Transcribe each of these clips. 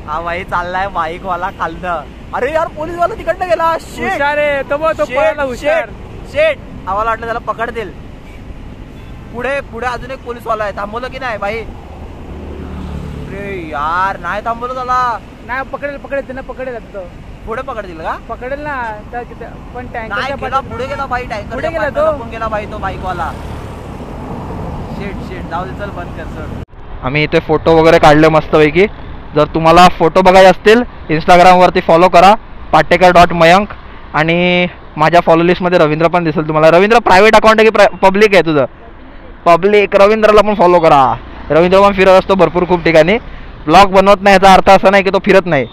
हा भाई चाललाय बाईक वाला खालनं. अरे यार पोलीस वाला तिकडनं गेला. हुशार आहे तो पळाला हुशार. शेट आम्हाला वाटलं त्याला पकडतील. पुढे पुढे अजून एक पोलीस वाला आहे. थांबवलं की नाही भाई? अरे यार नाही थांबवलं त्याला. नाही पकडेल त्यांना पकडेल. पुढे पकडतील का? पकडेल ना. पण टँकर पुढे गेला भाई. टँकर पुढे गेला तो. गेला भाई तो बाईक वाला. शेट जाऊ दे चल बंद कर सर. आम्ही इथे फोटो वगैरे काढले मस्तपैकी. जर तुम्हाला फोटो बघायचे असतील इंस्टाग्रामवरती फॉलो करा patekar.mayank. आणि माझ्या फॉलो लिस्टमध्ये रवींद्र पण दिसेल तुम्हाला. रवींद्र प्रायव्हेट अकाउंट आहे की पब्लिक आहे तुझं? पब्लिक. रवींद्रला पण फॉलो करा. रवींद्र पण फिरत असतो भरपूर खूप ठिकाणी. ब्लॉग बनवत नाही याचा अर्थ असा नाही की तो फिरत नाही.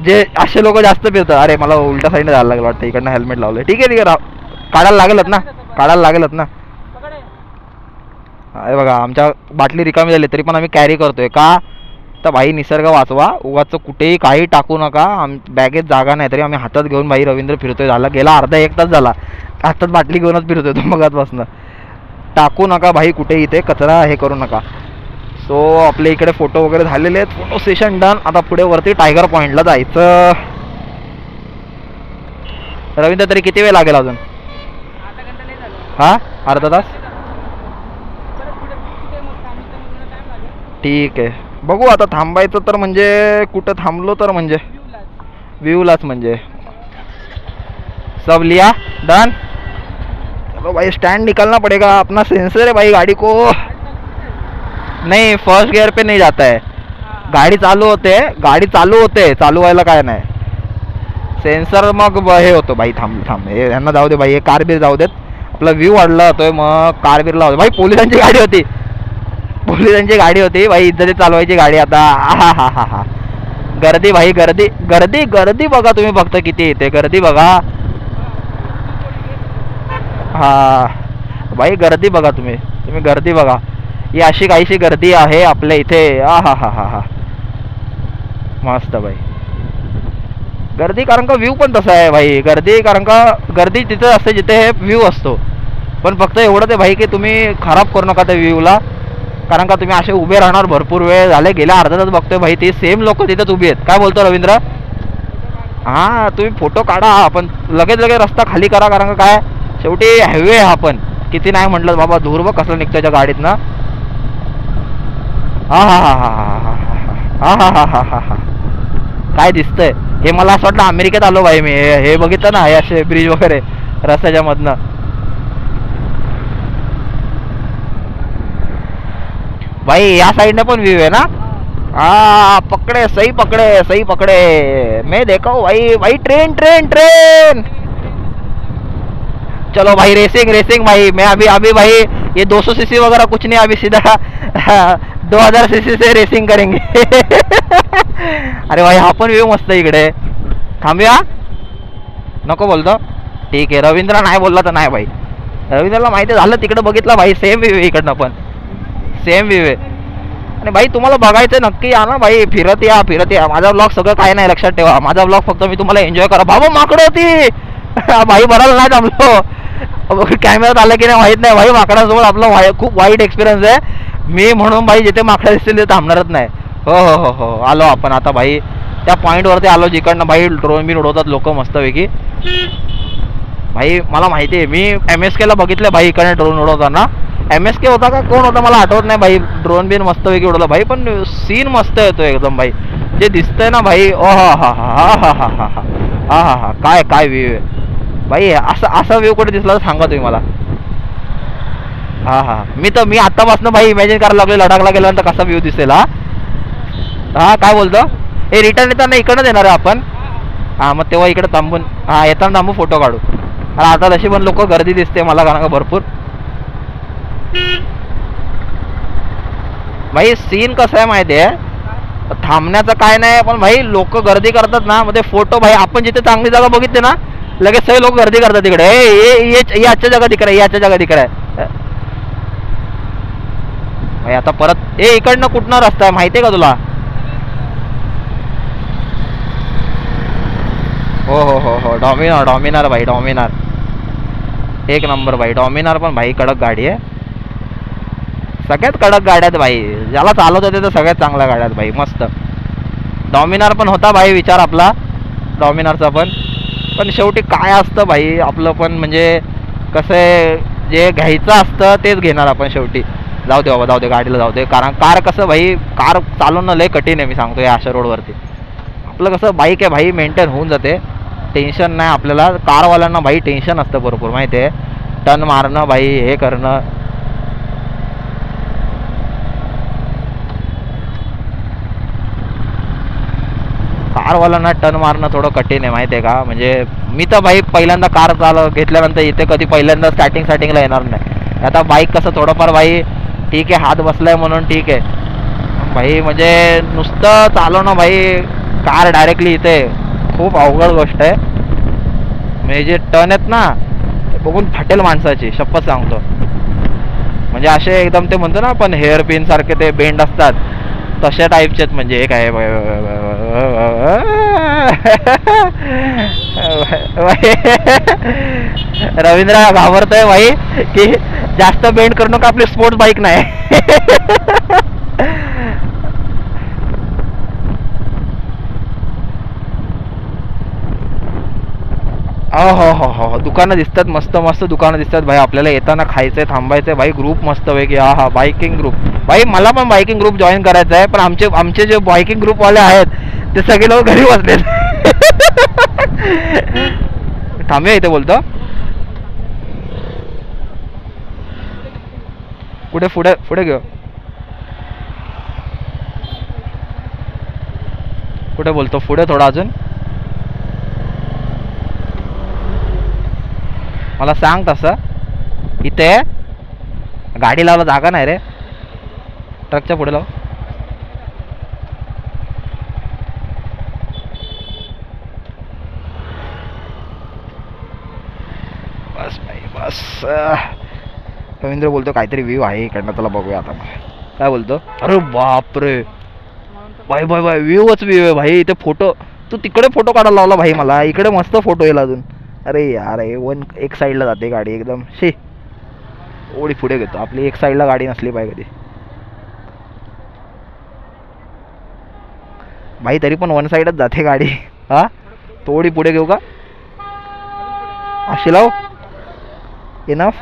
जे असे लोक जास्त फिरतात. अरे मला उलट्या साईडने जायला लागलं वाटतं. इकडनं हेल्मेट लावलं. ठीक आहे काढायला लागेलच ना. अरे बघा आमच्या बाटली रिकामी झाली तरी पण आम्ही कॅरी करतोय. का तर भाई निसर्ग वाचवा. उगाच कुठेही काही टाकू नका. बॅगेत जागा नाही तरी आम्ही हातात घेऊन भाई रवींद्र फिरतोय. झाला गेला अर्धा एक तास झाला हातात बाटली घेऊनच फिरतोय तो मगाचपासून. टाकू नका भाई कुठेही. इथे कचरा हे करू नका. सो आपल्या इकडे फोटो वगैरे झालेले आहेत. Photo session done. आता पुढे वरती टायगर पॉइंटला जायचं. रवींद्र तरी किती वेळ लागेल अजून? हा अर्धा तास. ठीक आहे बघू आता. थांबायचं तर म्हणजे कुठं थांबलो तर म्हणजे व्ह्यूलाच म्हणजे. सब लिया डन. चलो भाई स्टैंड निकलना पड़ेगा. अपना सेंसर है भाई गाड़ी को. नहीं फर्स्ट गियर पे नहीं जाता है. गाड़ी चालू होते चालू व्हायला काय नाही. सेन्सर मग हे होतं भाई. थांब यांना जाऊ दे भाई. हे कार बीर जाऊ देत. आपला व्ह्यू वाढला जातोय मग कार बीरला होतो भाई. पोलिसांची गाडी होती भाई. इज्जत चालवायची गाडी आता. हा गर्दी भाई. गर्दी बघा तुम्ही फक्त किती येते. गर्दी बघा. हा भाई गर्दी बघा तुम्ही गर्दी बघा. ही अशी काहीशी गर्दी आहे आपल्या इथे. हा मस्त भाई गर्दी. कारण का व्ह्यू पण तसा आहे भाई. गर्दी तिथं असते जिथे हे व्ह्यू असतो. पण फक्त एवढं ते भाई की तुम्ही खराब करू नका त्या व्ह्यूला. कारण का तुम्ही असे उभे राहणार भरपूर वेळ झाले. गेल्या अर्धा तास बघतोय भाई ती सेम लोक तिथेच उभी आहेत. काय बोलतो रवींद्र? हा तुम्ही फोटो काढा पण लगेच रस्ता खाली करा. कारण का काय शेवटी हायवे हा पण. किती नाही म्हटलं बाबा. धूर बघ कसं निघतोय त्या गाडीत ना. हा काय दिसतंय हे. मला असं वाटलं अमेरिकेत आलो भाई मी. हे बघितलं ना हे असे ब्रिज वगैरे रस्त्याच्या मधनं. भाई या साइड पण व्ह्यू आहे ना. पकड़े सही पकड़े. मैं देखा हूँ भाई ट्रेन. चलो भाई रेसिंग भाई. मैं अभी भाई ये 200 सीसी वगैरह कुछ नहीं. अभी सीधा 2000 सीसी से रेसिंग करेंगे. अरे भाई हा पण व्ह्यू मस्त इकडे. थांबूया नको बोलतो. ठीक आहे रवींद्र नाही बोलला तर नाही भाई. रवींद्रला माहिती झालं तिकडे बघितलं भाई. सेम व्ह्यू इकडनं पण सेम व्ह्यू आहे. आणि भाई तुम्हाला बघायचं नक्की या ना भाई. फिरत या. माझा ब्लॉग सगळं काय नाही लक्षात ठेवा. माझा ब्लॉग फक्त मी तुम्हाला एन्जॉय करा. बाबा माकडं होती भाई. बराच नाही थांबलो. कॅमेऱ्यात आलं की नाही माहित नाही भाई. माकडासोबत आपला खूप वाईट एक्सपिरियन्स आहे. मी म्हणून भाई जिथे माकडं दिसतील ते थांबणारच नाही. हो आलो आपण आता भाई त्या पॉईंटवरती आलो जिकडनं भाई ड्रोन बिन उडवतात लोक मस्तपैकी. भाई मला माहिती आहे. मी MSK ला बघितलं भाई इकडनं ड्रोन उडवताना. MSK होता का कोण होता मला आठवत नाही भाई. ड्रोन बिन मस्तपैकी उडवला भाई. पण सीन मस्त येतो एकदम भाई. जे दिसतंय ना भाई. हा काय व्ह्यू आहे भाई. असा व्ह्यू कुठे दिसला तर सांगा तुम्ही मला. मी आतापासून भाई इमॅजिन करायला लागलो लडाखला गेल्यानंतर कसा व्ह्यू दिसेल. हा काय बोलतो. हे रिटर्न येताना इकडनं येणार आहे आपण. मग तेव्हा इकडे थांबून येताना थांबू फोटो काढू. आता तशी पण लोक गर्दी दिसते मला कारण का भरपूर. भाई सीन कसं आहे माहिती आहे. थांबण्याचं काय नाही पण भाई लोक गर्दी करतात ना. मग ते फोटो भाई आपण जिथे चांगली जागा बघितली ना लगेच सगळे लोक गर्दी करतात तिकडे. ये आजच्या जागा तिकडे आहे. भाई आता परत इकडनं कुठनं रस्ता आहे माहितीये का तुला? हो डॉमिनार भाई. डॉमिनार एक नंबर भाई. डॉमिनार पण भाई कडक गाडी आहे. सगळ्यात कडक गाड्यात भाई. ज्याला चालवत होते तर सगळ्यात चांगल्या गाड्यात भाई. मस्त डॉमिनार पण होता भाई विचार आपला, डॉमिनारचा पण शेवटी काय असतं भाई आपलं पण म्हणजे कसं आहे, जे घ्यायचं असतं तेच घेणार आपण शेवटी. जाऊ दे बाबा, जाऊ दे, गाडीला जाऊ दे. कारण कार कसं भाई, कार चालवणं लय कठीण आहे मी सांगतो या अशा रोडवरती. आपलं कसं बाईक आहे भाई, मेंटेन होऊन जाते, टेन्शन नाही आपल्याला. कारवाल्यांना भाई टेन्शन असतं भरपूर माहिती आहे, टर्न मारणं भाई, हे करणं. कारवाल्यांना टर्न मारणं थोडं कठीण आहे माहिती आहे का. म्हणजे मी तर भाई पहिल्यांदा कार घेतल्यानंतर इथे कधी पहिल्यांदा स्टार्टिंगला येणार नाही. आता बाईक कसं थोडंफार भाई ठीक आहे, हात बसलाय म्हणून ठीक आहे भाई. म्हणजे नुसतं चालवणं भाई, कार डायरेक्टली इथे खूप अवघड गोष्ट आहे. म्हणजे जे टर्न आहेत ना ते बघून फाटेल माणसाची, शपथ सांगतो. म्हणजे असे एकदम ते म्हणतो ना आपण हेअर पिन सारखे ते बेंड असतात, तशा टाईपचे आहेत. म्हणजे एक आहे रवींद्र घाबरतोय भाई की जास्त बेंड करू नका, आपली स्पोर्ट्स बाईक नाही. हो, दुकानं दिसतात, मस्त मस्त दुकानं दिसतात भाई. आपल्याला येताना खायचंय, थांबायचंय भाई. ग्रुप मस्त पैकी, हा बाईकिंग ग्रुप भाई. मला पण बाईकिंग ग्रुप जॉईन करायचा आहे, पण आमचे जे बाईकिंग ग्रुपवाले आहेत ते सगळे लोक घरी बसलेत. थांबूया इथे बोलतो. पुढे पुढे पुढे घेऊ, कुठे बोलतो पुढे थोडं अजून. मला सांग तसं. इथे गाडी लावायला जागा नाही रे, ट्रकच्या पुढे लाव. बस भाई बस. रवींद्र बोलतो काहीतरी व्ह्यू आहे इकडनं, त्याला बघूया आता. काय बोलतो? अरे बापरे भाई भाई भाई, व्ह्यूच व्ह्यू आहे भाई. इथे फोटो, तू तिकडे फोटो काढायला लावला भाई मला, इकडे मस्त फोटो येईल अजून. अरे यार, एक साईडला जाते गाडी एकदम. शी ओढी पुढे घेतो आपली, एक साईडला गाडी नसली पाहिजे कधी भाई. तरी पण वन साईडच जाते गाडी. हा थोडी पुढे घेऊ का, अशी लाव. इनफ.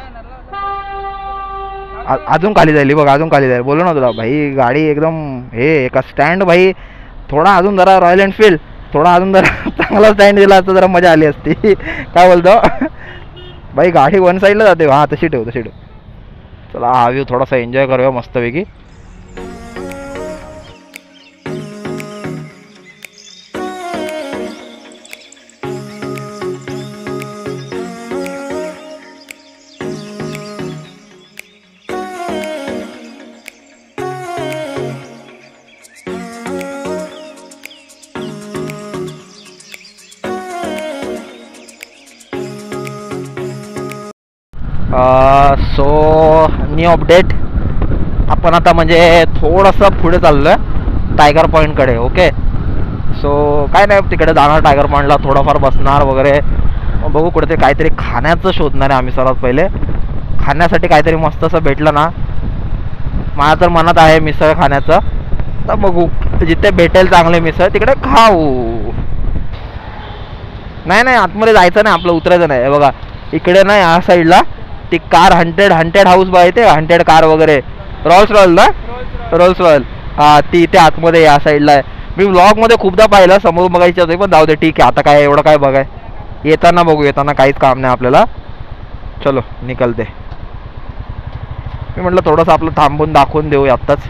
अजून खाली जाईल बघ, अजून खाली जाईल. बोलू ना तुला भाई, गाडी एकदम हे एका स्टँड भाई. थोडा अजून जरा रॉयल एनफिल्ड, थोडा अजून जरा चांगला स्टँड दिला असता जरा मजा आली असती. काय बोलतो भाई, गाडी वन साईडला जाते. हा तशी ठेव, तशी ठेव. चला हा व्ह्यू थोडासा एन्जॉय करूया मस्तपैकी. So new update. आपण आता म्हणजे थोडंसं पुढे चाललो आहे टायगर पॉईंटकडे. ओके, सो काय नाही, तिकडे जाणार टायगर पॉईंटला, थोडंफार बसणार वगैरे. बघू कुठे ते काहीतरी खाण्याचं शोधणार आहे आम्ही सर्वात पहिले. खाण्यासाठी काहीतरी मस्त असं भेटलं ना, माझ्या तर मनात आहे मिसळ खाण्याचं. तर बघू जिथे भेटेल चांगले मिसळ तिकडे खाऊ. नाही नाही, आतमध्ये जायचं नाही, आपलं उतरायचं नाही. बघा इकडे ना, या साईडला ती कार हंटेड हाऊस बघ येते, हंटेड कार वगैरे. रोल्स रॉयल ना, रोल्स रॉयल. हा ती इथे आतमध्ये या साईडला आहे. मी व्लॉगमध्ये खूपदा पाहिलं, समोर बघायची होती, पण जाऊ दे ठीक आहे. आता काय एवढं काय बघाय, येताना बघू, येताना काहीच काम नाही आपल्याला. चलो निकलते. मी म्हटलं थोडंसं आपलं थांबून दाखवून देऊ आत्ताच.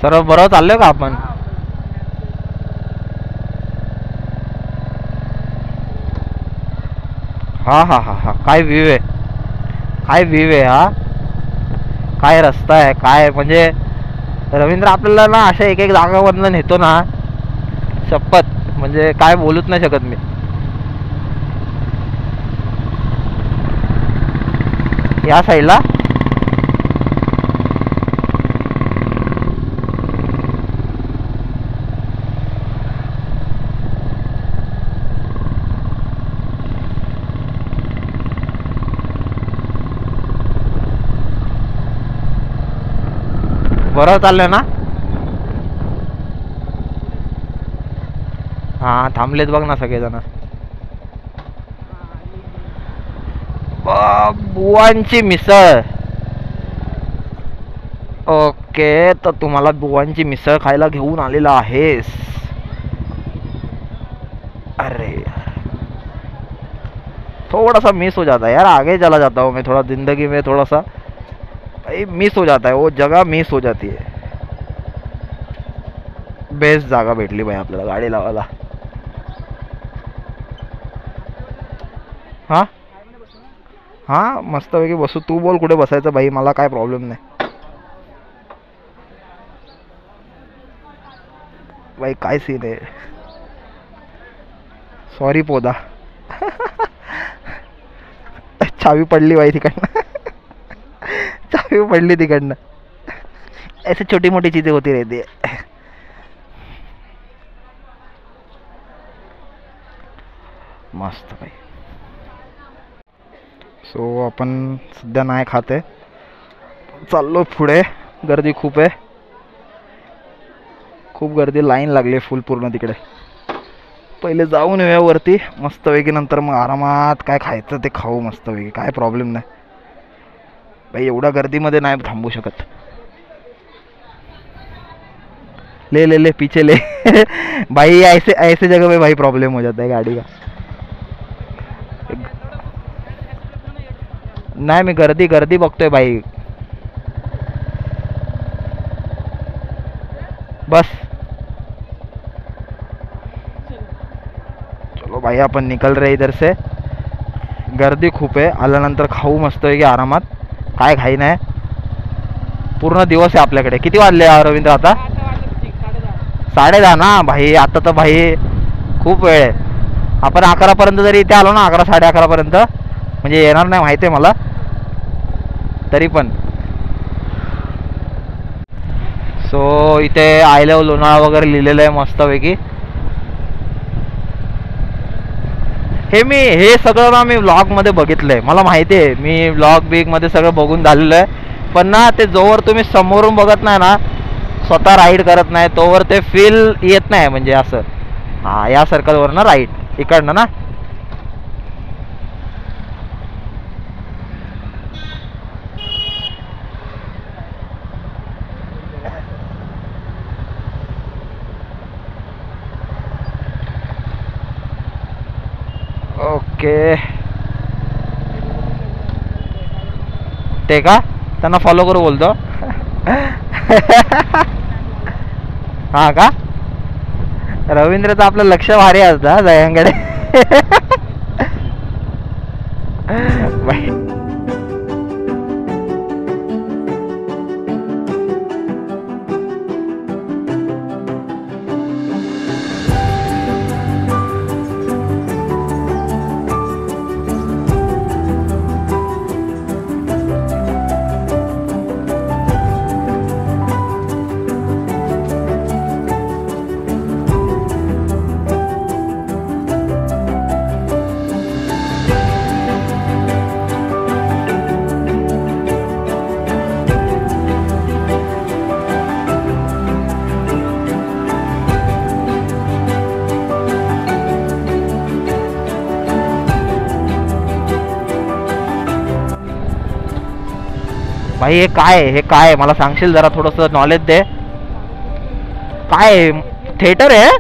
सर्व बरोबर चाललोय का आपण? हा हा हा हा, काय व्ह्यू आहे, काय व्ह्यू आहे. हा काय रस्ता आहे, काय म्हणजे रवींद्र आपल्याला ना अशा एक एक जागावरनं नेतो ना, शपथ म्हणजे काय बोलूच नाही शकत मी. या साईडला बरं चाललंय ना? हा थांबलेत बघ ना सगळेजण. बुवांची मिसळ. ओके, तर तुम्हाला बुवांची मिसळ खायला घेऊन आलेला आहेस. अरे थोड़ा सा मिस हो जाता है यार, आगे चला जाता हूँ मैं थोड़ा, जिंदगी में थोड़ा सा भाई मिस हो जाता है, वो जगह मिस हो जाती है. बेस्ट जागा भेटली भाई आपल्याला गाडी लावायला. हा हा मस्तपैकी बसू. तू बोल कुठे बसायचं भाई, मला काय प्रॉब्लेम नाही भाई. काय सीन आहे. सॉरी पोदा. चावी पडली भाई तिकडनं. चावी पडली तिकडनं. ऐसे छोटी मोठी चीजें होती रहती है. मस्त भाई. सो आपण सध्या नाही खाते, चाललो पुढे. गर्दी खूप आहे, खूप गर्दी, लाईन लागली फुल पूर्ण तिकडे. पहिले जाऊन येऊया वरती मस्तपैकी, नंतर मग आरामात काय खायचं ते खाऊ मस्तपैकी, काय प्रॉब्लेम नाही भाई. एवढ्या गर्दीमध्ये नाही थांबू शकत. ले ले ले पीछे ले. भाई ऐसे ऐसे जगह में भाई प्रॉब्लम हो जाता है गाड़ी का. नाही मी गर्दी गर्दी बघतोय भाई. बस चलो भाई अपन निकल रहे इधर से. गर्दी खूप आहे. आल्यानंतर खाऊ मस्त आहे की आरामात. काय खाई नाही. पूर्ण दिवस आहे आपल्याकडे. किती वाजले रवींद्र आता? 10:30 ना भाई. आता तर भाई खूप वेळ आहे. आपण 11 पर्यंत जरी इथे आलो ना, 11 11:30 पर्यंत, म्हणजे येणार नाही माहिती आहे मला, तरी पण. सो इथे आय लव्ह लोणावळा वगैरे लिहिलेलं आहे मस्तपैकी. हे सगळं ना मी व्लॉगमध्ये बघितलंय, मला माहिती आहे. मी व्लॉग बिगमध्ये सगळं बघून झालेलं आहे. पण ना ते जोवर तुम्ही समोरून बघत नाही ना, स्वतः राईड करत नाही, तोवर ते फील येत नाही. म्हणजे असं हां, या सर्कलवर ना राईट इकडनं ना. ओके, ते का त्यांना फॉलो करू बोलतो. हा का, रवींद्रचं आपलं लक्ष भारी असतं जयांकडे. भाई हे काय, हे काय मला सांगशील जरा, थोडंसं नॉलेज दे. काय थिएटर आहे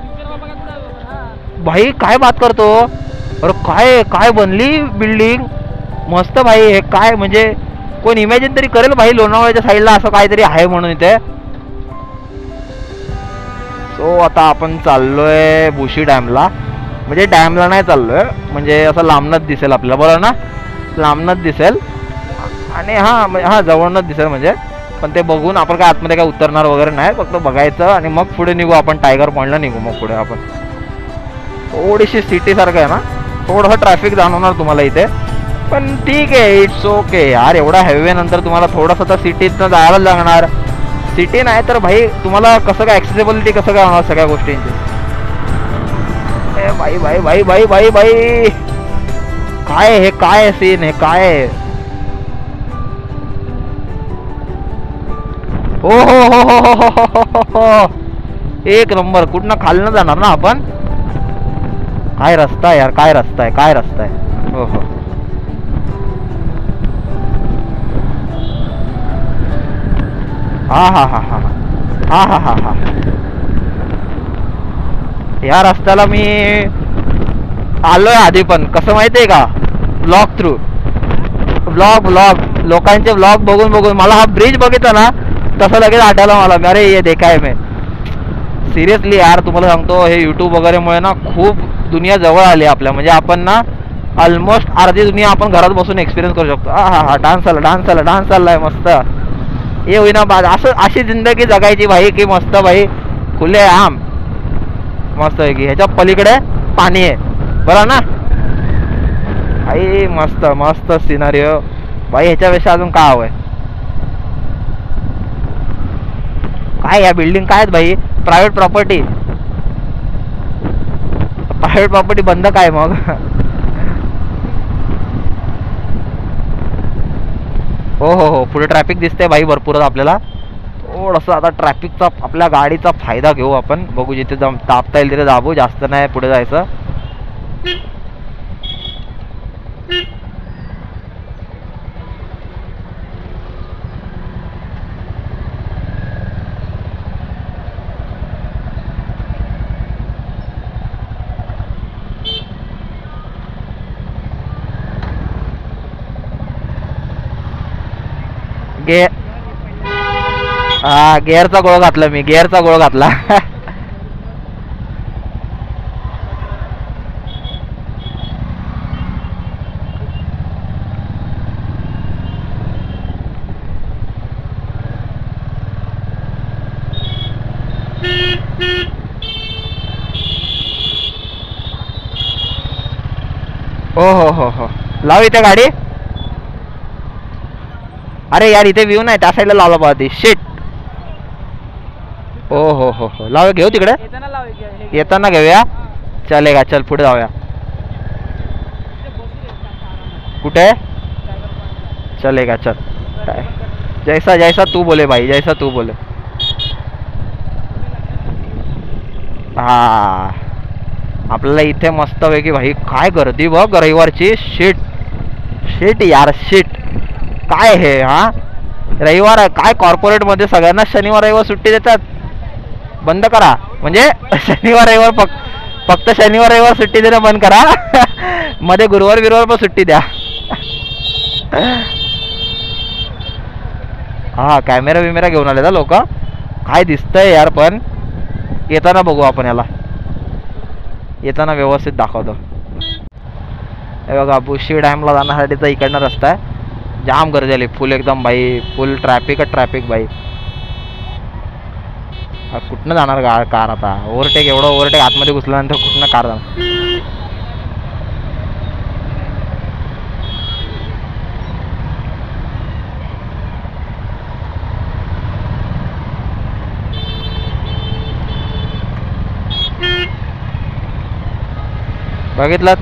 भाई? काय बात करतो. अरे काय काय बनली बिल्डिंग मस्त भाई. हे काय म्हणजे कोण इमॅजिन तरी करेल भाई लोणावळ्याच्या साईडला असं काहीतरी आहे म्हणून इथे. सो आता आपण चाललोय भुशी डॅमला. म्हणजे डॅमला नाही चाललोय, म्हणजे असं लांबनच दिसेल आपल्याला, बरोबर ना, लांबनच दिसेल. आणि हां जवळनच दिसेल म्हणजे. पण ते बघून आपण काय आतमध्ये काय उतरणार वगैरे नाही, फक्त बघायचं आणि मग पुढे निघू आपण. टायगर पॉईंटला निघू मग पुढे आपण. थोडीशी सिटी सारखं आहे ना, थोडंसं ट्रॅफिक जाणवणार तुम्हाला इथे, पण ठीक आहे, इट्स ओके यार. एवढा हायवे नंतर तुम्हाला थोडंसं तर सिटीतनं जायला लागणार. सिटी नाही तर भाई तुम्हाला कसं काय ॲक्सेसिबिलिटी कसं काय होणार सगळ्या गोष्टींची. ए भाई भाई भाई भाई भाई भाई काय हे, काय सीन, हे काय हो हो हो हो हो हो हो हो हो. एक नंबर. कुठनं खालनं जाणार ना आपण. काय रस्ता आहे यार, काय रस्ता आहे, काय रस्ता आहे. हो हो. हा हा हा हा हा हा हा हा. या रस्त्याला मी आलोय आधी, पण कसं माहितीये का, ब्लॉग थ्रू. ब्लॉग लोकांचे ब्लॉग बघून बघून मला हा ब्रिज बघितला ना, तसं लगेच आठवलं मला. अरे ये देखाय मी. सिरियसली यार तुम्हाला सांगतो, हे यूट्यूब वगैरेमुळे ना खूप दुनिया जवळ आली आपल्या. म्हणजे आपण ना ऑलमोस्ट अर्धी दुनिया आपण घरात बसून एक्सपिरियन्स करू शकतो. हा हा डान्स आला, डान्स आला, डान्स चाललाय मस्त. हे होईना बाद. असं अशी जिंदगी जगायची भाई की मस्त भाई, खुले आम मस्त आहे की. ह्याच्या पलीकडे पाणी आहे बरं ना. आई मस्त मस्त सिनारिओ भाई. ह्याच्यापेक्षा अजून काय हवंय. काय या बिल्डिंग काय आहेत भाई, प्रायव्हेट प्रॉपर्टी. प्रायव्हेट प्रॉपर्टी बंद काय मग. हो हो हो. पुढे ट्रॅफिक दिसते भाई भरपूरच आपल्याला. थोडंसं आता ट्रॅफिकचा आपल्या गाडीचा फायदा घेऊ आपण. बघू जिथे दाबता येईल तिथे दाबू, जास्त नाही पुढे जायचं. गे हा गेअरचा गोळ घातला मी, गेअरचा गोळ घातला. हो हो हो हो. लाव इथे गाडी. अरे यार इथे व्ह्यू नाही, त्या साईडला लावला पाहिजे. शिट. हो हो हो हो. लाव, घेऊ तिकडे येताना लाव येताना घेऊया. चलेगा, चल पुढे जाऊया. कुठे चलेगा, चल. जैसा जैसा तू बोले भाई, जैसा तू बोले. हा आपल्याला इथे मस्त पैकी भाई. काय गर्दी बघ रविवारची. शिट शिट यार शिट. काय हे हा रविवार आहे काय, कॉर्पोरेट मध्ये सगळ्यांना शनिवार रविवार सुट्टी देतात. बंद करा म्हणजे शनिवार रविवार फक्त शनिवार रविवार सुट्टी देणं बंद करा. मध्ये गुरुवार बिरुवार पण सुट्टी द्या. हा कॅमेरा बिमेरा घेऊन आले ना लोक. काय दिसतंय यार, पण येताना बघू आपण. याला येताना व्यवस्थित दाखवतो. हे बघा बुशी डॅमला जाण्यासाठीचा इकडनं रस्ता आहे. जाम गर्दी आली फुल एकदम भाई, फुल ट्रॅफिकच ट्रॅफिक भाई. कुठनं जाणार कार आता. ओव्हरटेक, एवढं ओव्हरटेक आतमध्ये घुसल्यानंतर कुठनं कार जाणार. बघितलं,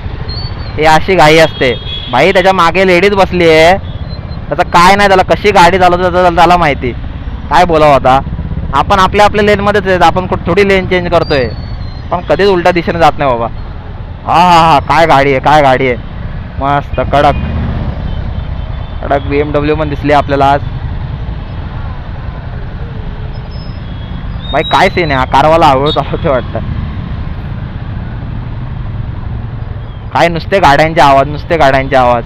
हे अशी घाई असते भाई. त्याच्या मागे लेडीज बसली आहे. त्याचं काय नाही, त्याला कशी गाडी चालवतो त्याला माहिती. काय बोलावं आता. आपण आपल्या आपल्या लेनमध्येच आहेत. आपण थोडी लेन चेंज करतोय, पण कधीच उलट्या दिशेने जात नाही बाबा. हा हा हा. काय गाडी आहे, काय गाडी आहे. मस्त कडक कडक BMW पण दिसली आपल्याला आज. भाई काय सीन आहे हा. कारवाला हळूहळू चालवते वाटतं. काय नुसते गाड्यांचे आवाज, नुसते गाड्यांचे आवाज.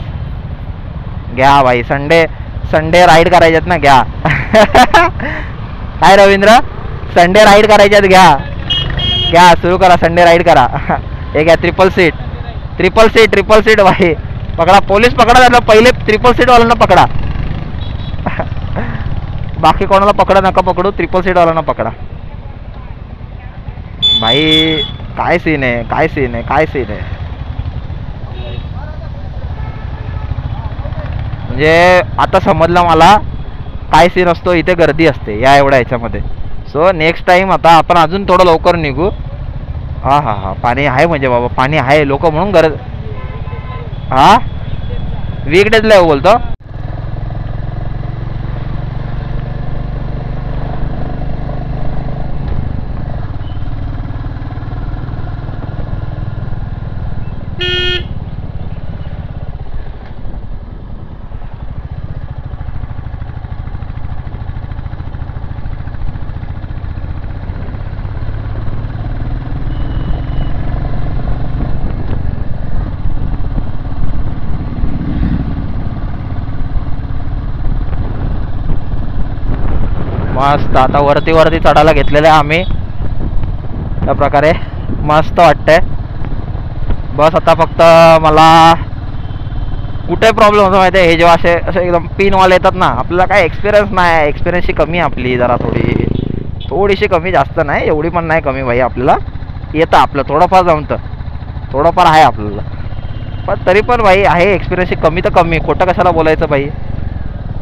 घ्या भाई, संडे राईड करायच्यात ना, घ्या. काय रवींद्र, संडे राईड करायच्यात, घ्या सुरू करा. संडे राईड करा. हे घ्या ट्रिपल सीट भाई. पकडा, पोलीस पकडा त्यांना पहिले. ट्रिपल सीट वाल्यांना पकडा. बाकी कोणाला पकडा नका पकडू, ट्रिपल सीट वाल्यांना पकडा भाई. काय सीन आहे, काय सीन आहे, काय सीन आहे. म्हणजे आता समजलं मला काय सीन असतो. इथे गर्दी असते या एवढ्या ह्याच्यामध्ये. सो नेक्स्ट टाइम आता आपण अजून थोडं लवकर निघू. हा हा हा. पाणी आहे म्हणजे बाबा, पाणी आहे. लोक म्हणून गरज. हा वीकडेजला बोलतो. मस्त. आता वरती वरती चढायला घेतलेलं आहे आम्ही त्या प्रकारे. मस्त वाटतंय. बस आता फक्त मला कुठे प्रॉब्लेम होतो माहिती आहे, हे जेव्हा असे असे एकदम पिनवाले येतात ना, आपल्याला काय एक्सपिरियन्स नाही, एक्सपिरियन्सची कमी आपली जरा थोडीशी कमी, जास्त नाही, एवढी पण नाही कमी भाई. आपल्याला येतं आपलं थोडंफार जमतं, थोडंफार आहे आपल्याला, पण तरी पण भाई आहे एक्सपिरियन्सची कमी तर कमी. खोटं कशाला बोलायचं भाई,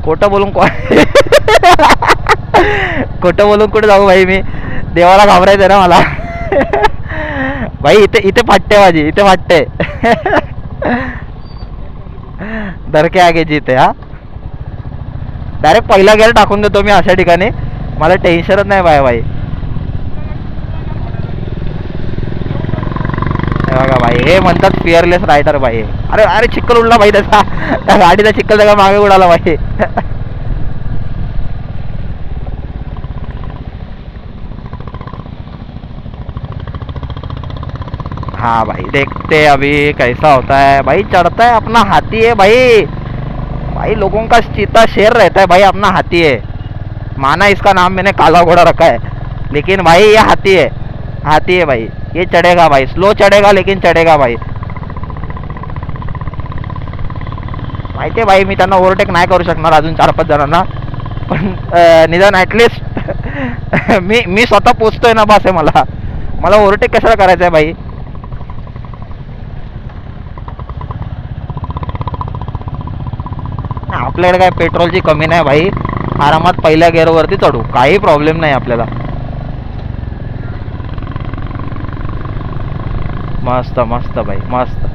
खोटं बोलून खोटं बोलून कुठे जाऊ भाई मी, देवाला घाबरायचं ना मला. भाई इथे फाटते माझी, इथे फाटते. धरके आगे जीते. हा डायरेक्ट पहिला गेअर टाकून देतो मी अशा ठिकाणी, मला टेन्शनच नाही भाई. बघा भाई, हे म्हणतात फिअरलेस रायडर भाई. अरे अरे चिखल उडला भाई त्याचा, त्या गाडीचा चिखल त्याला मागे उडाला भाई. हाँ भाई देखते अभी कैसा होता है भाई. चढ़ता है अपना हाथी है भाई. भाई लोगों का चीता शेर रहता है भाई, अपना हाथी है. माना इसका नाम मैंने काला घोड़ा रखा है, लेकिन भाई ये हाथी है, हाथी है भाई. ये चढ़ेगा भाई, स्लो चढ़ेगा लेकिन चढ़ेगा भाई. माहिती आहे भाई, मी त्यांना ओव्हरटेक नाही करू शकणार अजून 4-5 जणांना, पण निदान ॲटलिस्ट मी स्वतः पोचतोय ना बस आहे. मला ओव्हरटेक कशाला करायचं आहे भाई. आपल्याकडे काय पेट्रोलची कमी नाही भाई, आरामात पहिल्या गेअरवरती चढू, काही प्रॉब्लेम नाही आपल्याला. मस्त मस्त भाई मस्त.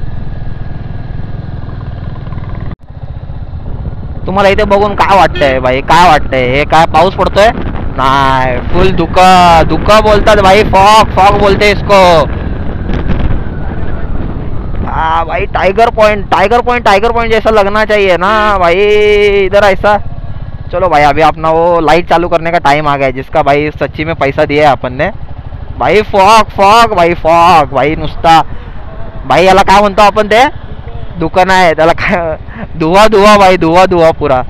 तुम्हाला इथे बघून काय वाटतंय भाई, काय वाटतंय, हे काय पाऊस पडतोय? नाही, फुल धुका बोलतात भाई, फॉग बोलते इसको. हाँ भाई टाइगर पॉइंट जैसा लगना चाहिए ना भाई, इधर ऐसा. चलो भाई अभी अपना वो लाइट चालू करने का टाइम आ गया है, जिसका भाई सच्ची में पैसा दिया है अपन ने भाई. फॉग भाई नुसता भाई, याला काय म्हणतो आपण, ते दुकान आहे त्याला काय, धुवा भाई, धुवा पुरा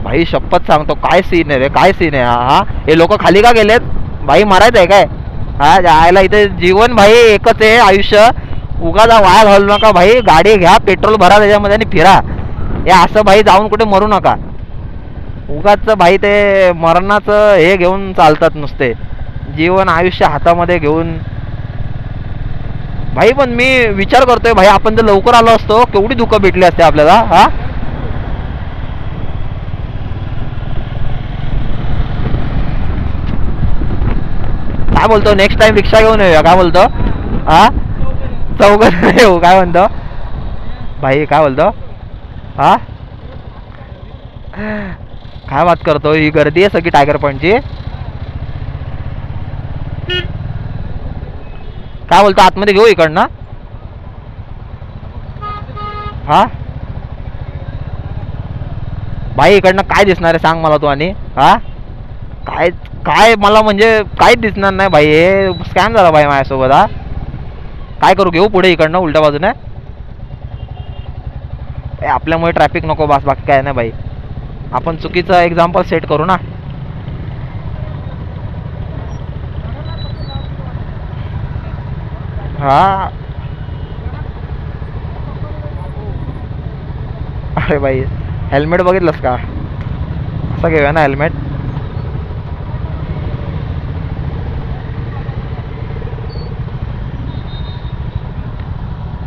भाई. शपथ सांगतो काय सीन आहे रे, काय सीन आहे. हा हे लोक खाली का गेलेत भाई, मारायचं आहे काय? हा जायला इथे जीवन भाई एकच आहे आयुष्य, उगाच वाया घालू नका भाई. गाडी घ्या, पेट्रोल भरा त्याच्यामध्ये आणि फिरा. हे असं भाई जाऊन कुठे मरू नका उगाच भाई. ते मरणाचं हे घेऊन चालतात नुसते, जीवन आयुष्य हातामध्ये घेऊन भाई. पण मी विचार करतोय भाई, आपण जर लवकर आलो असतो केवढी दुःख भेटली असते आपल्याला. हा काय बोलतो, नेक्स्ट टाइम रिक्षा घेऊन येऊया, काय बोलतो? हा चौघं येऊ, काय म्हणतो भाई, काय बोलतो? हा काय बात करतो, ही गर्दी आहे सगळी टायगर पॉइंटची. काय बोलतो, आतमध्ये घेऊ इकडनं? हा भाई इकडनं काय दिसणार आहे सांग मला तू. आणि हा काय मला म्हणजे काहीच दिसणार नाही भाई, हे स्कॅम झाला भाई माझ्यासोबत. हा काय करू, घेऊ पुढे इकडनं उलट्या बाजूने? आपल्यामुळे ट्रॅफिक नको बस, बाकी काय नाही भाई. आपण चुकीचं एक्झाम्पल सेट करू ना. हा अरे भाई हेल्मेट बघितलंस का, असं घेऊया ना हेल्मेट.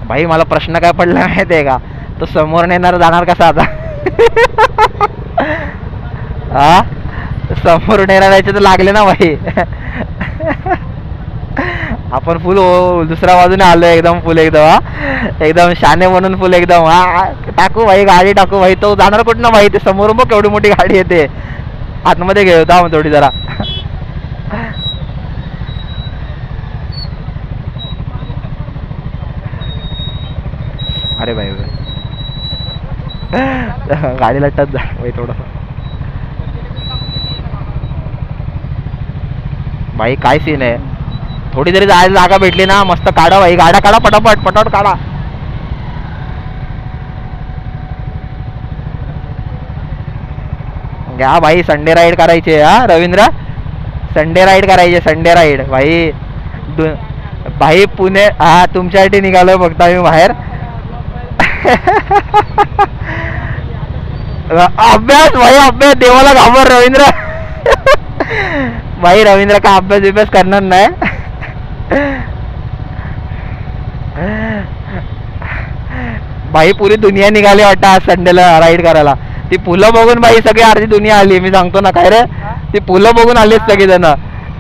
भाई मला प्रश्न काय पडला माहिती आहे का, तो समोर येणार जाणार कसा आता? हा समोर येणाऱ्याचे तर लागले ना भाई. आपण फुल दुसऱ्या बाजूने आलो एकदम फुल, एकदम शाने म्हणून फुल एकदम. हा टाकू भाई, गाडी टाकू भाई. तो जाणार कुठं ना भाई, ते समोरून बघ केवढी मोठी गाडी येते. आतमध्ये घेऊ मग थोडी जरा. अरे भाई गाडीला टच जा भाई थोडस. भाई काय सीन आहे, थोडी तरी जायला जागा भेटली ना, मस्त काढा भाई, गाड्या काढा पटापट काढा. घ्या भाई, संडे राईड करायची हा रवींद्र, संडे राईड करायचे, संडे राईड भाई. भाई पुणे हा तुमच्यासाठी निघालोय फक्त आम्ही बाहेर. अभ्यास भाई, अभ्यास, देवाला घाबर रवींद्र. भाई रवींद्र का अभ्यास बिभ्यास करणार नाही. भाई पुरी दुनिया निघाली वाटतं आज संडेला राईड करायला. ती फुलं बघून भाई सगळी अर्धी दुनिया आली, मी सांगतो ना. काय रे, ती फुलं बघून आलीच सगळी जण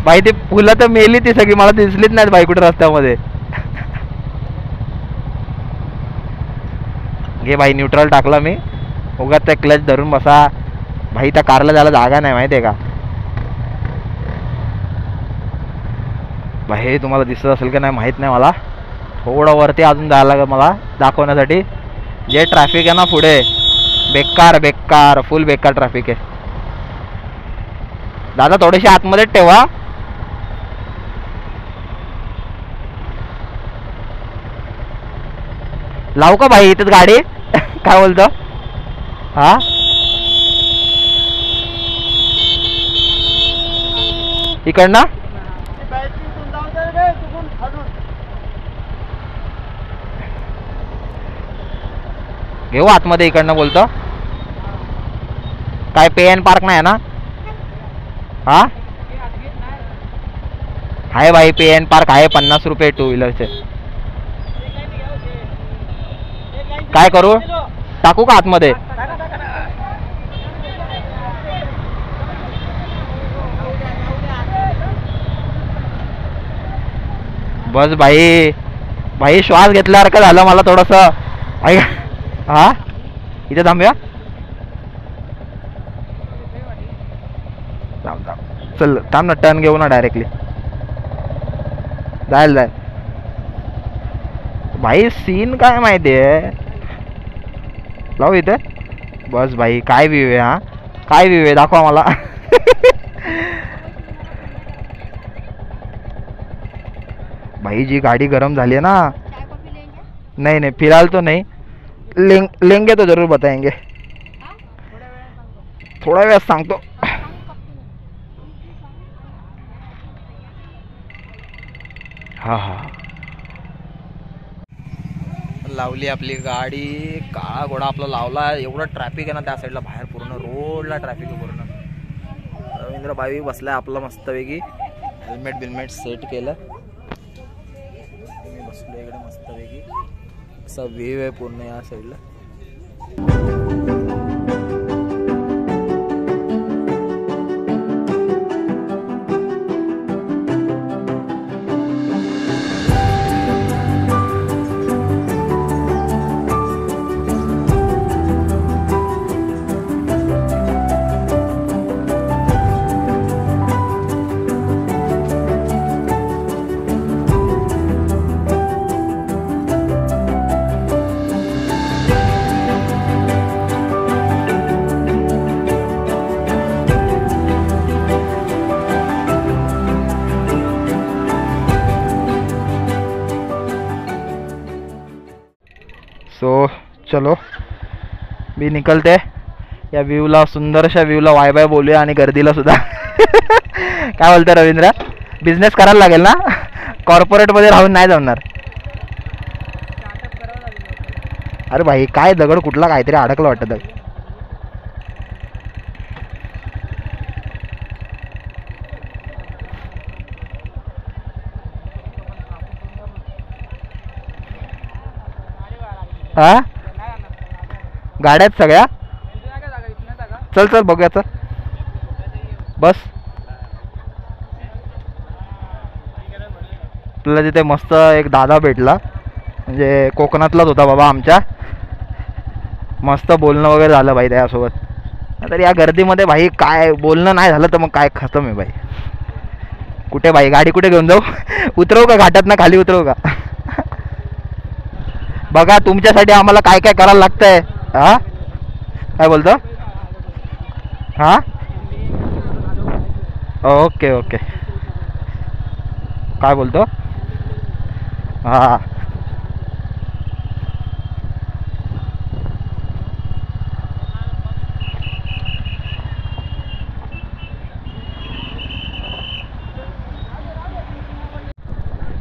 भाई. ती फुलं तर मेली ती सगळी, मला दिसलीच नाहीत भाई कुठे रस्त्यामध्ये. घे भाई, न्यूट्रल टाकला मी. उगाच त्या क्लच धरून बसा भाई, त्या कारला जायला जागा नाही माहिती आहे का भाई. तुम्हाला दिसत असेल की नाही माहित नाही मला. थोडं वरती अजून जायला लागेल मला दाखवण्यासाठी. जे ट्रॅफिक आहे ना पुढे, बेकार बेकार, फुल बेकार ट्रॅफिक आहे. दादा थोडेसे आतमध्ये ठेवा. लावू का भाई इथेच गाडी? काय बोलतो हा? इकडनं घेऊ आतमध्ये, इकडनं बोलतो. काय पे एन पार्क नाही ना? हा आहे भाई, पे एन पार्क आहे. 50 रुपये टू व्हीलरचे. काय करू, टाकू का आतमध्ये? बस भाई, भाई श्वास घेतल्यासारखं झालं मला थोडस. हा इथे थांबूया. चल थांब ना, टर्न घेऊ ना डायरेक्टली. जाय भाई, सीन काय माहितीये. लावू इथे. बस भाई, काय व्ह्यू आहे हा, काय व्ह्यू आहे दाखवा मला. भाई जी गाडी गरम झाली है ना. नहीं नहीं फिलहाल तो नहीं, लेंगे तो जरूर बताएंगे. थोड़ा वेळ सांगतो. हा हा लावली आपली गाडी. काळा घोडा आपला लावला. एवढा ट्रॅफिक आहे ना त्या साईडला, बाहेर पूर्ण रोडला ट्रॅफिक आहे पूर्ण. रवींद्र भाई बसलाय आपला मस्तपैकी, हेल्मेट बिलमेट सेट केलं. मी बसलो इकडे मस्तपैकी. असा व्ह्यू आहे पूर्ण या साईडला. सो चलो मी निकलते. या व्ह्यूला, सुंदरशा व्ह्यूला वाय बाय बोलूया आणि गर्दीला सुद्धा. काय बोलतो रवींद्र, बिझनेस करायला लागेल ना, कॉर्पोरेटमध्ये राहून नाही जमणार. अरे भाई काय दगड कुठला काहीतरी अडकलं वाटतं. हा गाड्यात सगळ्या. चल चल बघूया चल. बस तुला तिथे मस्त एक दादा भेटला, म्हणजे कोकणातलाच होता बाबा आमच्या. मस्त बोलणं वगैरे झालं भाई त्यासोबत. तर या गर्दीमध्ये भाई काय बोलणं नाही झालं तर मग काय खतम आहे भाई. कुठे भाई गाडी कुठे घेऊन जाऊ? उतरवू का घाटात ना, खाली उतरवू का? बघा तुमच्यासाठी आम्हाला काय काय करायला लागतंय. हा काय बोलतो? हा ओके ओके. काय बोलतो? हा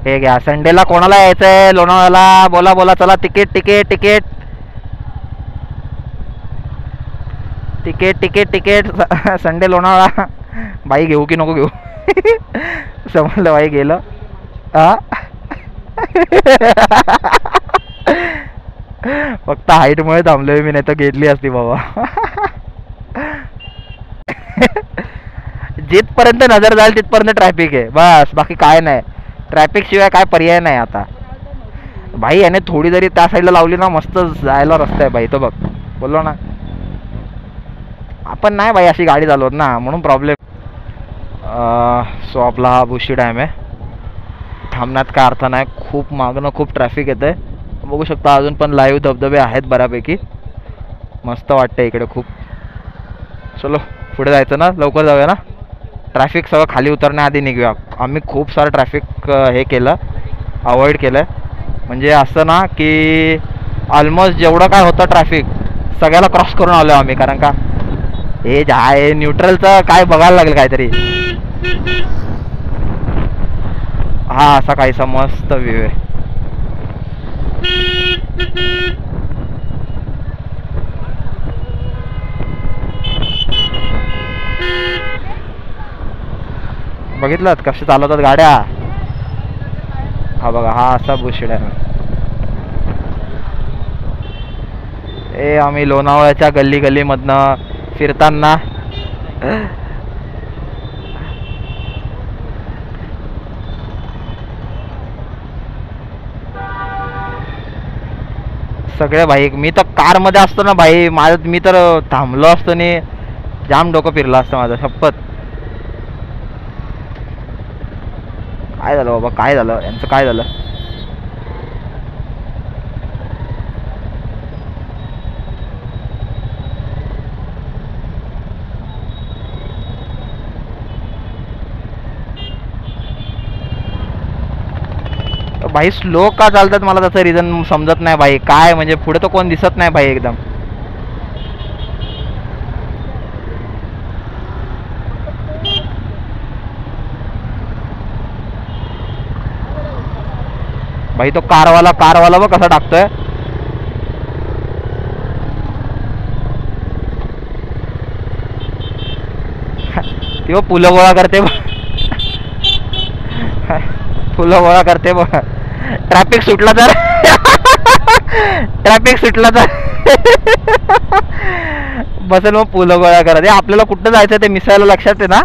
हे घ्या. संडेला कोणाला यायचंय लोणावळ्याला? बोला बोला. चला ticket ticket ticket ticket ticket ticket. Sunday Lonavala. बाई घेऊ की नको घेऊ? समजलं बाई गेलं. हा. फक्त हाईटमुळे थांबलोय मी, नाही तर घेतली असती बाबा. जिथपर्यंत नजर जाईल तिथपर्यंत ट्रॅफिक आहे बस, बाकी काय नाही. ट्रॅफिक शिवाय काय पर्याय नाही आता. भाई याने थोडी जरी त्या साईडला लावली ना, मस्त जायला रस्ता आहे भाई. तो बघ, बोललो ना आपण नाही भाई अशी गाडी चालवत ना, म्हणून प्रॉब्लेम. सो आपला हा बुशी डॅम आहे. थांबण्यात काय अर्थ नाही, खूप मागणं खूप ट्रॅफिक येतं आहे. बघू शकता अजून पण लाईव्ह धबधबे आहेत बऱ्यापैकी. मस्त वाटतं इकडे खूप. चलो पुढे जायचं ना, लवकर जाऊया ना. ट्रॅफिक सगळं खाली उतरण्याआधी निघूया. आम्ही खूप सारं ट्रॅफिक हे केलं, अवॉइड केलं. म्हणजे असं ना की ऑलमोस्ट जेवढं काय होतं ट्रॅफिक सगळ्याला क्रॉस करून आलो आम्ही. कारण का हे जे आहे न्यूट्रलचं काय बघायला लागेल काहीतरी. हा असा काहीसा मस्त व्ह्यू आहे. बघितलं कसे चालवतात गाड्या. हा बघा, हा असा बुशी डॅम आहे. ए आम्ही लोणावळ्याच्या गल्ली गल्लीमधनं फिरताना सगळे भाई. मी तर कार मध्ये असतो ना भाई, माझं मी तर थांबलो असतो आणि जाम डोकं फिरलं असतं माझं, शपथ. काय झालं बाबा, काय झालं यांचं, काय झालं? भाई स्लो का चालतात मला त्याचं रिझन समजत नाही भाई. काय म्हणजे पुढे तर कोण दिसत नाही भाई एकदम. भाई तो कारवाला बघ कसा टाकतोय. तो फुलं गोळा करते फुलं गोळा करते बघ. ट्रॅफिक सुटला तर ट्रॅफिक सुटला तर बसेल मग फुलं गोळा करत. आपल्याला कुठं जायचं ते मिसायला लक्षात आहे ना.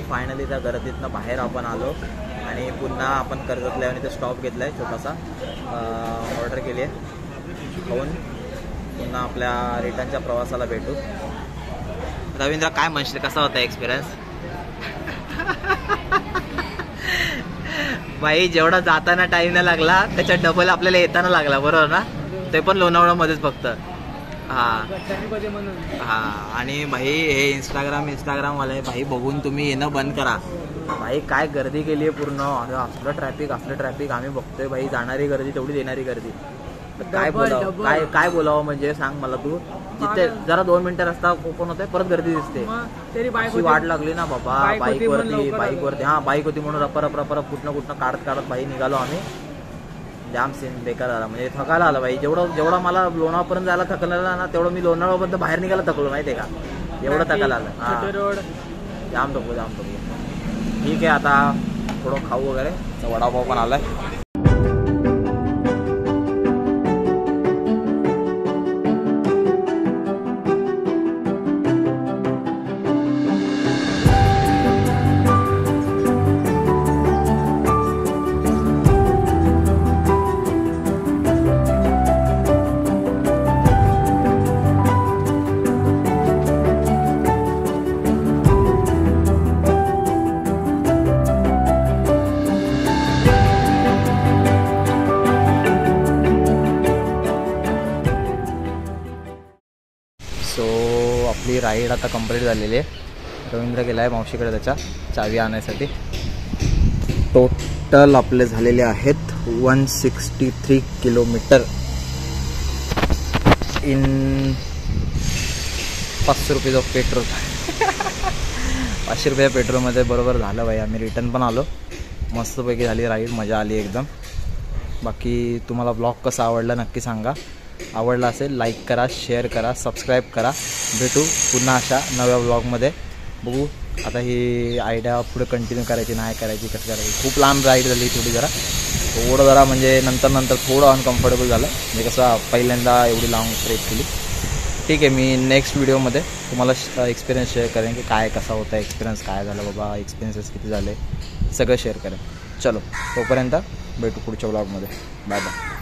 फायनली त्या गर्दीतनं बाहेर आपण आलो आणि पुन्हा आपण कर्जतल्या आणि ते स्टॉप घेतला आहे छोटासा. ऑर्डर केली आहे, खाऊन पुन्हा आपल्या रिटर्नच्या प्रवासाला भेटू. रवींद्र काय म्हणशील, कसा होता एक्सपिरियन्स? बाई जेवढा जाताना टाइम नाही लागला त्याच्या डबल आपल्याला येताना लागला, बरोबर ना? ते पण लोणावळ्यामध्येच फक्त. हा आणि भाई हे इंस्टाग्राम वाले भाई बघून तुम्ही येणं बंद करा भाई. काय गर्दी केली आहे पूर्ण. असलं ट्रॅफिक आम्ही बघतोय भाई. जाणारी गर्दी तेवढीच येणारी गर्दी. काय बोलावं, काय बोलावं म्हणजे सांग मला तू. जिथे जरा 2 मिनिटं रस्ता ओपन होतोय परत गर्दी दिसते. अशी वाट लागली ना बाबा. बाईकवरती हा बाईक होती म्हणून रपर कुठनं काढत भाई निघालो आम्ही. जाम सीन बेकार झाला, म्हणजे थकायला आलं भाई. जेवढा मला लोणावळ्यापर्यंत जायला थकलेला ना तेवढं मी लोणावळ्यापर्यंत बाहेर निघायला थकलो माहितीये का. एवढं थकायला आलं. जाम थकलो. ठीक आहे आता थोडं खाऊ वगैरे. वडापाव पण आलाय. राईड आता कंप्लीट झालेली आहे. रवींद्र गेला आहे मावशीकडे त्याच्या चावी आणण्यासाठी. टोटल आपले झालेले आहेत 163 kilometre in 500 rupees of petrol. 500 रुपया पेट्रोलमध्ये बरोबर झालं भाई. आम्ही रिटर्न पण आलो. मस्तपैकी झाली राईड, मजा आली एकदम. बाकी तुम्हाला ब्लॉग कसा आवडला नक्की सांगा. आवडला असेल लाईक करा, शेअर करा, सबस्क्राईब करा. भेटू पुन्हा अशा नव्या ब्लॉगमध्ये. बघू आता ही आयडिया पुढे कंटिन्यू करायची नाही करायची, कसं करायची. खूप लांब राईड झाली थोडी जरा म्हणजे नंतर थोडं अनकम्फर्टेबल झालं. म्हणजे कसं पहिल्यांदा एवढी लाँग ट्रेक केली. ठीक आहे, मी नेक्स्ट व्हिडिओमध्ये तुम्हाला एक्सपिरियन्स शेअर करेन की काय कसा होता एक्सपिरियन्स, काय झालं बाबा, एक्सपिरियन्सेस किती झाले, सगळं शेअर करेन. चलो तोपर्यंत भेटू पुढच्या ब्लॉगमध्ये. Bye bye.